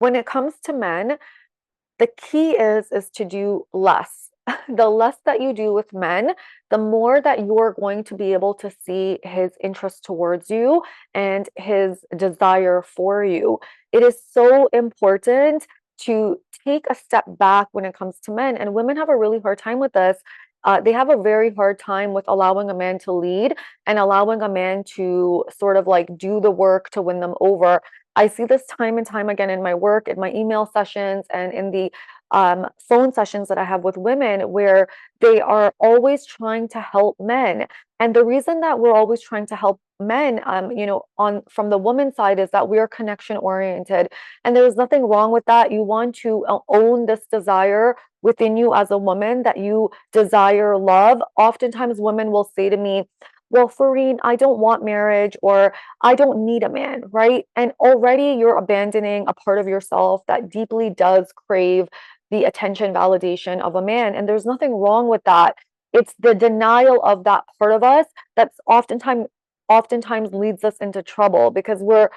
when it comes to men, the key is to do less. The less that you do with men, the more that you're going to be able to see his interest towards you and his desire for you. It is so important to take a step back when it comes to men, and women have a really hard time with this. They have a very hard time with allowing a man to lead and allowing a man to sort of like do the work to win them over. I see this time and time again in my work, in my email sessions, and in the phone sessions that I have with women where they are always trying to help men. And the reason that we're always trying to help men, on from the woman's side, is that we are connection oriented, and there's nothing wrong with that. You want to own this desire within you as a woman that you desire love. Oftentimes, women will say to me, well, Fareen, I don't want marriage, or I don't need a man, right? And already you're abandoning a part of yourself that deeply does crave the attention validation of a man. And there's nothing wrong with that. It's the denial of that part of us that's oftentimes leads us into trouble, because we're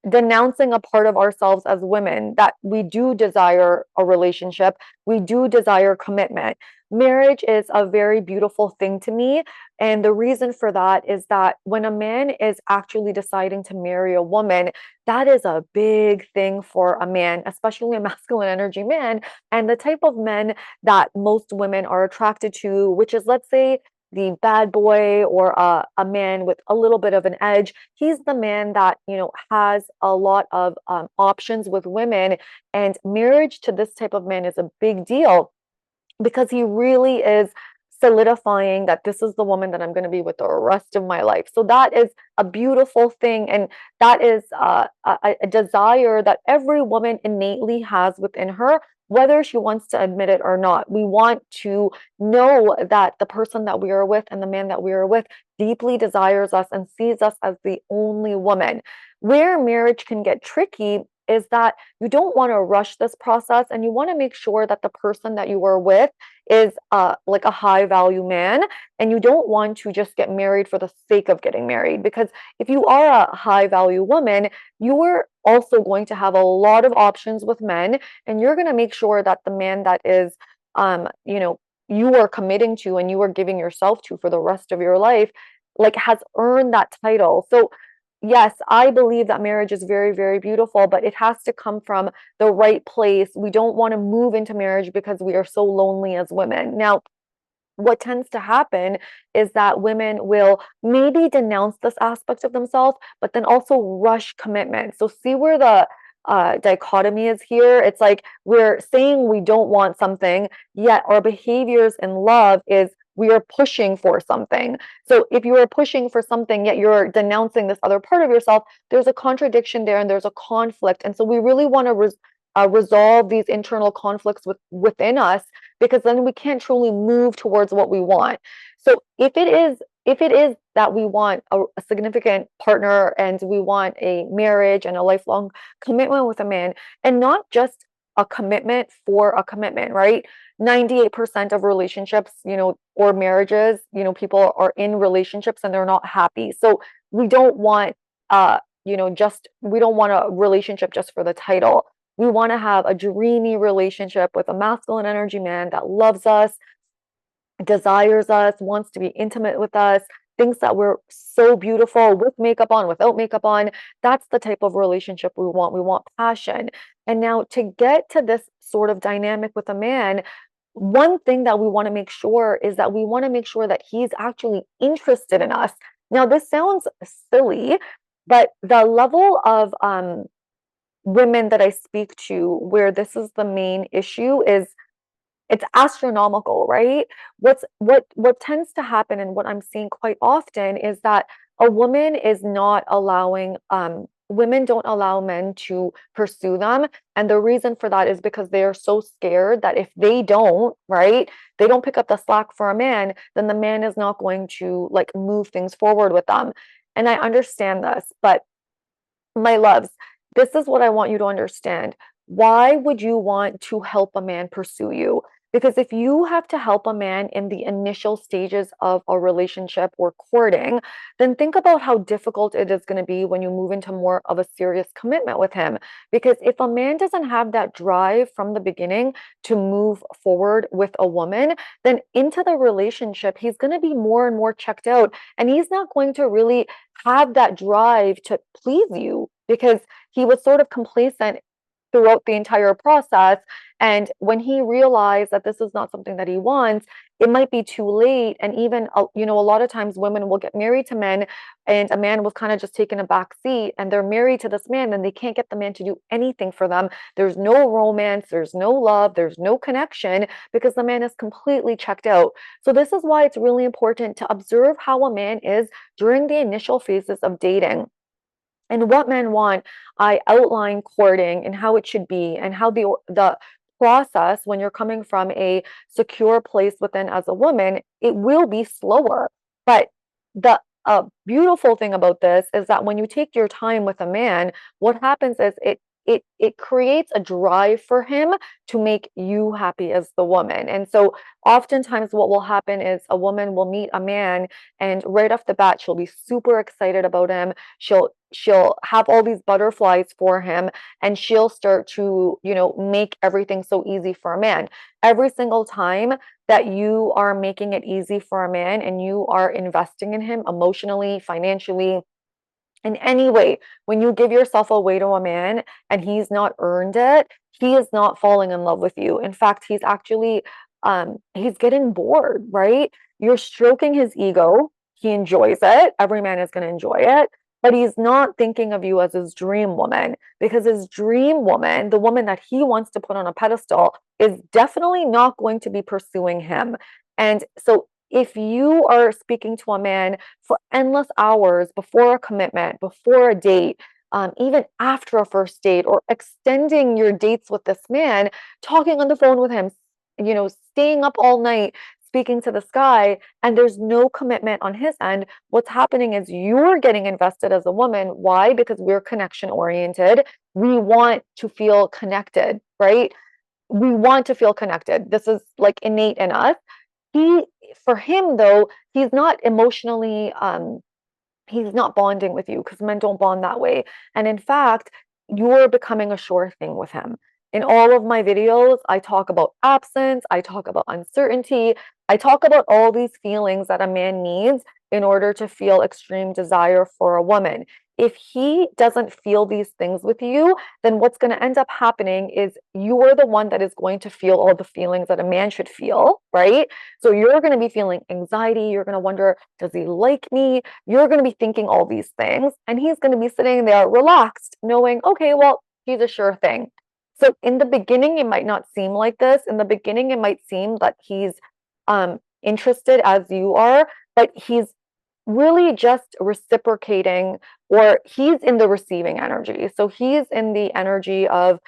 denouncing a part of ourselves as women that we do desire a relationship, we do desire commitment. Marriage is a very beautiful thing to me. And the reason for that is that when a man is actually deciding to marry a woman, that is a big thing for a man, especially a masculine energy man, and the type of men that most women are attracted to, which is, let's say, the bad boy, or a man with a little bit of an edge. He's the man that, has a lot of options with women. And marriage to this type of man is a big deal, because he really is solidifying that this is the woman that I'm going to be with the rest of my life. So that is a beautiful thing. And that is a desire that every woman innately has within her, whether she wants to admit it or not. We want to know that the person that we are with and the man that we are with deeply desires us and sees us as the only woman. Where marriage can get tricky is that you don't want to rush this process, and you want to make sure that the person that you are with is like a high value man, and you don't want to just get married for the sake of getting married, because if you are a high value woman, you are also going to have a lot of options with men, and you're going to make sure that the man that is you are committing to and you are giving yourself to for the rest of your life, like, has earned that title. So yes, I believe that marriage is very, very beautiful, but it has to come from the right place. We don't want to move into marriage because we are so lonely as women. Now, what tends to happen is that women will maybe denounce this aspect of themselves, but then also rush commitment. So, see where the dichotomy is here. It's like we're saying we don't want something, yet our behaviors in love is we are pushing for something. So if you are pushing for something, yet you're denouncing this other part of yourself, there's a contradiction there and there's a conflict. And so we really want to resolve these internal conflicts within us, because then we can't truly move towards what we want. So if it is that we want a significant partner and we want a marriage and a lifelong commitment with a man, and not just a commitment for a commitment, right? 98% of relationships, or marriages, people are in relationships and they're not happy. So we don't want, we don't want a relationship just for the title. We want to have a dreamy relationship with a masculine energy man that loves us, desires us, wants to be intimate with us, thinks that we're so beautiful with makeup on, without makeup on. That's the type of relationship we want. We want passion. And now, to get to this sort of dynamic with a man, one thing that we want to make sure is that we want to make sure that he's actually interested in us. Now, this sounds silly, but the level of women that I speak to where this is the main issue is, it's astronomical, right? What tends to happen, and what I'm seeing quite often, is that a woman is not allowing women don't allow men to pursue them. And the reason for that is because they are so scared that if they don't, right, they don't pick up the slack for a man, then the man is not going to like move things forward with them. And I understand this, but my loves, this is what I want you to understand. Why would you want to help a man pursue you? Because if you have to help a man in the initial stages of a relationship or courting, then think about how difficult it is going to be when you move into more of a serious commitment with him. Because if a man doesn't have that drive from the beginning to move forward with a woman, then into the relationship, he's going to be more and more checked out. And he's not going to really have that drive to please you because he was sort of complacent throughout the entire process. And when he realized that this is not something that he wants, it might be too late. And even, a lot of times women will get married to men and a man was kind of just taking a back seat and they're married to this man and they can't get the man to do anything for them. There's no romance, there's no love, there's no connection because the man is completely checked out. So this is why it's really important to observe how a man is during the initial phases of dating. And what men want, I outline courting and how it should be and how the process when you're coming from a secure place within as a woman, it will be slower. But the beautiful thing about this is that when you take your time with a man, what happens is it creates a drive for him to make you happy as the woman. And so oftentimes what will happen is a woman will meet a man and right off the bat she'll be super excited about him. She'll have all these butterflies for him and she'll start to, make everything so easy for a man. Every single time that you are making it easy for a man and you are investing in him emotionally, financially, in any way, when you give yourself away to a man and he's not earned it, he is not falling in love with you. In fact, he's actually he's getting bored, right? You're stroking his ego. He enjoys it. Every man is going to enjoy it, but he's not thinking of you as his dream woman because his dream woman, the woman that he wants to put on a pedestal, is definitely not going to be pursuing him. And so if you are speaking to a man for endless hours before a commitment, before a date, even after a first date, or extending your dates with this man, talking on the phone with him, staying up all night, speaking to the sky, and there's no commitment on his end, what's happening is you're getting invested as a woman. Why? Because we're connection oriented. We want to feel connected, right? We want to feel connected. This is like innate in us. He For him though, he's not emotionally he's not bonding with you because men don't bond that way. And in fact, you're becoming a sure thing with him. In all of my videos, I talk about absence, I talk about uncertainty, I talk about all these feelings that a man needs in order to feel extreme desire for a woman. If he doesn't feel these things with you, then what's going to end up happening is you're the one that is going to feel all the feelings that a man should feel, right? So you're going to be feeling anxiety. You're going to wonder, does he like me? You're going to be thinking all these things. And he's going to be sitting there relaxed, knowing, okay, well, he's a sure thing. So in the beginning, it might not seem like this. In the beginning, it might seem that he's interested as you are, but he's really just reciprocating, or he's in the receiving energy. So he's in the energy of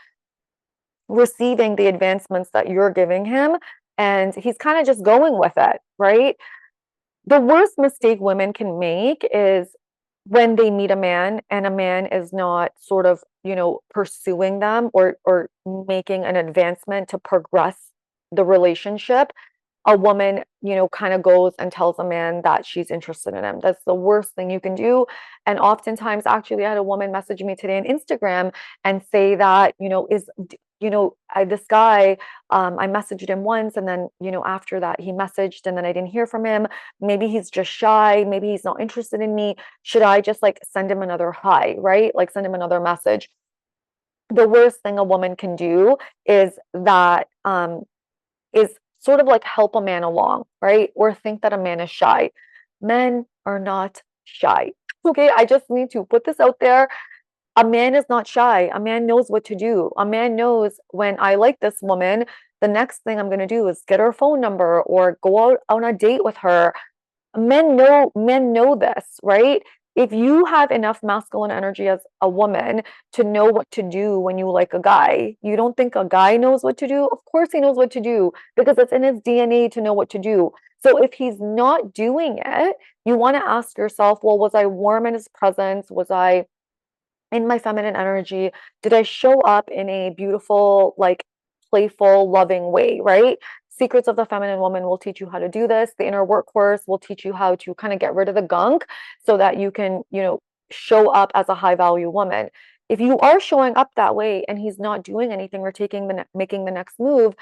receiving the advancements that you're giving him, and he's kind of just going with it, right? The worst mistake women can make is when they meet a man and a man is not sort of, pursuing them or making an advancement to progress the relationship. A woman, kind of goes and tells a man that she's interested in him. That's the worst thing you can do. And oftentimes, actually, I had a woman message me today on Instagram and say that, this guy, I messaged him once and then, after that he messaged and then I didn't hear from him. Maybe he's just shy. Maybe he's not interested in me. Should I just like send him another hi, right? Like send him another message. The worst thing a woman can do is that, is sort of like help a man along, right? Or think that a man is shy. Men are not shy. Okay, I just need to put this out there. A man is not shy. A man knows what to do. A man knows when I like this woman, the next thing I'm going to do is get her phone number or go out on a date with her. Men know this, right? If you have enough masculine energy as a woman to know what to do when you like a guy, you don't think a guy knows what to do? Of course he knows what to do because it's in his DNA to know what to do. So if he's not doing it, you want to ask yourself, well, was I warm in his presence? Was I in my feminine energy? Did I show up in a beautiful, like playful, loving way, right? Secrets of the Feminine Woman will teach you how to do this. The Inner Work course will teach you how to kind of get rid of the gunk so that you can, show up as a high value woman. If you are showing up that way and he's not doing anything or making the next move,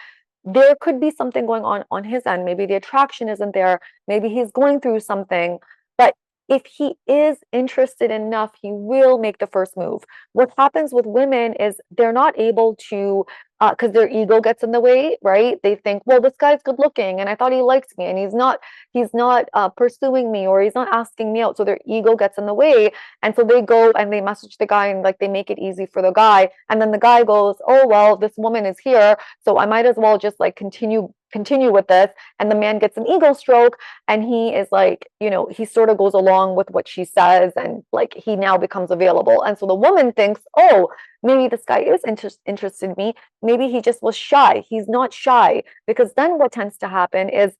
there could be something going on his end. Maybe the attraction isn't there. Maybe he's going through something. But if he is interested enough, he will make the first move. What happens with women is they're not able to, because their ego gets in the way, right? They think, well, this guy's good looking, and I thought he liked me, and he's not pursuing me, or he's not asking me out. So their ego gets in the way, and so they go and they message the guy, and like they make it easy for the guy, and then the guy goes, oh well, this woman is here, so I might as well just like continue with this. And the man gets an ego stroke, and he is like, he sort of goes along with what she says, and like he now becomes available. And so the woman thinks, oh, maybe this guy is interested in me. Maybe he just was shy. He's not shy, because then what tends to happen is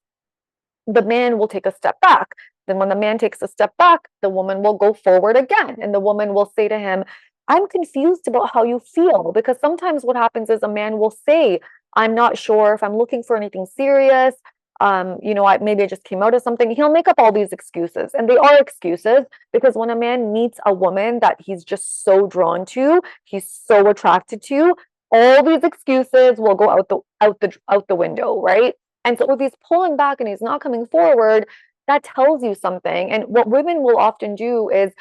the man will take a step back. Then when the man takes a step back, the woman will go forward again, and the woman will say to him, I'm confused about how you feel. Because sometimes what happens is a man will say, I'm not sure if I'm looking for anything serious. Maybe I just came out of something. He'll make up all these excuses, and they are excuses, because when a man meets a woman that he's just so drawn to, he's so attracted to, all these excuses will go out the window, right? And so if he's pulling back and he's not coming forward, that tells you something. And what women will often do is,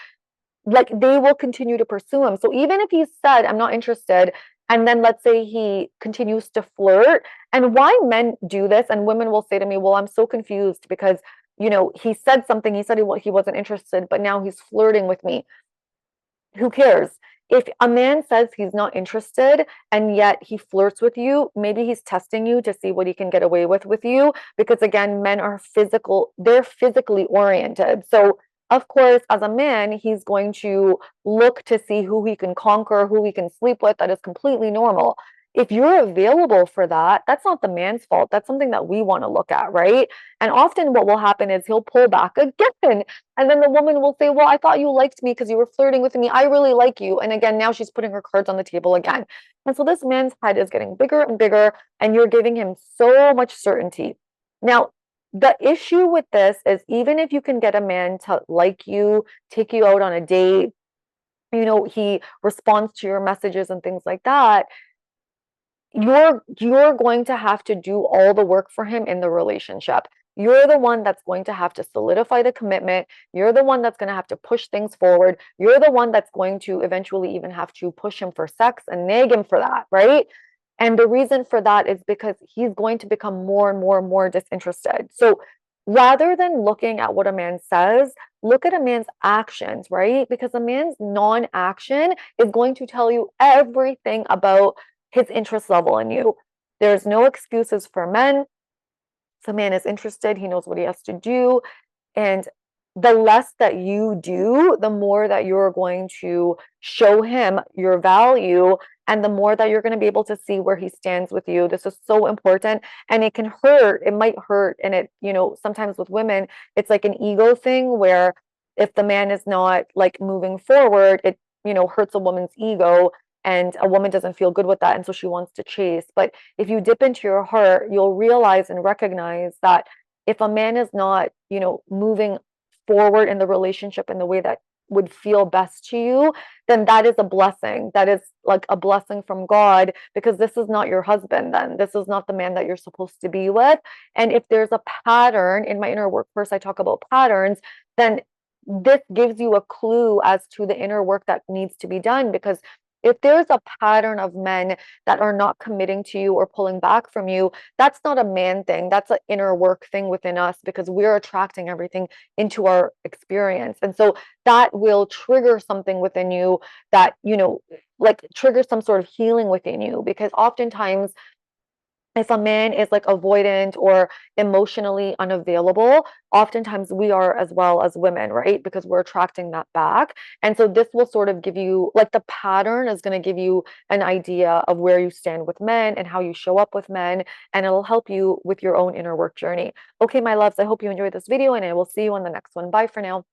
like, they will continue to pursue him. So even if he said, I'm not interested, and then let's say he continues to flirt, and why men do this, and women will say to me, well, I'm so confused because, he said something, he said he wasn't interested, but now he's flirting with me. Who cares? If a man says he's not interested and yet he flirts with you, maybe he's testing you to see what he can get away with you, because again, men are they're physically oriented. So of course, as a man, he's going to look to see who he can conquer, who he can sleep with. That is completely normal. If you're available for that, that's not the man's fault. That's something that we want to look at, right? And often what will happen is he'll pull back again. And then the woman will say, well, I thought you liked me because you were flirting with me. I really like you. And again, now she's putting her cards on the table again. And so this man's head is getting bigger and bigger, and you're giving him so much certainty. Now, the issue with this is, even if you can get a man to like you, take you out on a date, he responds to your messages and things like that, you're going to have to do all the work for him in the relationship. You're the one that's going to have to solidify the commitment. You're the one that's going to have to push things forward. You're the one that's going to eventually even have to push him for sex and nag him for that, right? And the reason for that is because he's going to become more and more and more disinterested. So rather than looking at what a man says, look at a man's actions, right? Because a man's non-action is going to tell you everything about his interest level in you. There's no excuses for men. If a man is interested, he knows what he has to do. And the less that you do, the more that you're going to show him your value, and the more that you're going to be able to see where he stands with you. This is so important, and it can hurt. It might hurt. And it, sometimes with women, it's like an ego thing where if the man is not like moving forward, it, hurts a woman's ego, and a woman doesn't feel good with that, and so she wants to chase. But if you dip into your heart, you'll realize and recognize that if a man is not, moving forward in the relationship in the way that would feel best to you, then that is a blessing. That is like a blessing from God, because this is not your husband then. This is not the man that you're supposed to be with. And if there's a pattern, in my inner work course, I talk about patterns, then this gives you a clue as to the inner work that needs to be done. Because if there's a pattern of men that are not committing to you or pulling back from you, that's not a man thing. That's an inner work thing within us, because we're attracting everything into our experience. And so that will trigger something within you that, like trigger some sort of healing within you. Because oftentimes, if a man is like avoidant or emotionally unavailable, oftentimes we are as well as women, right? Because we're attracting that back. And so this will sort of give you, like, the pattern is going to give you an idea of where you stand with men and how you show up with men, and it'll help you with your own inner work journey. Okay, my loves, I hope you enjoyed this video, and I will see you on the next one. Bye for now.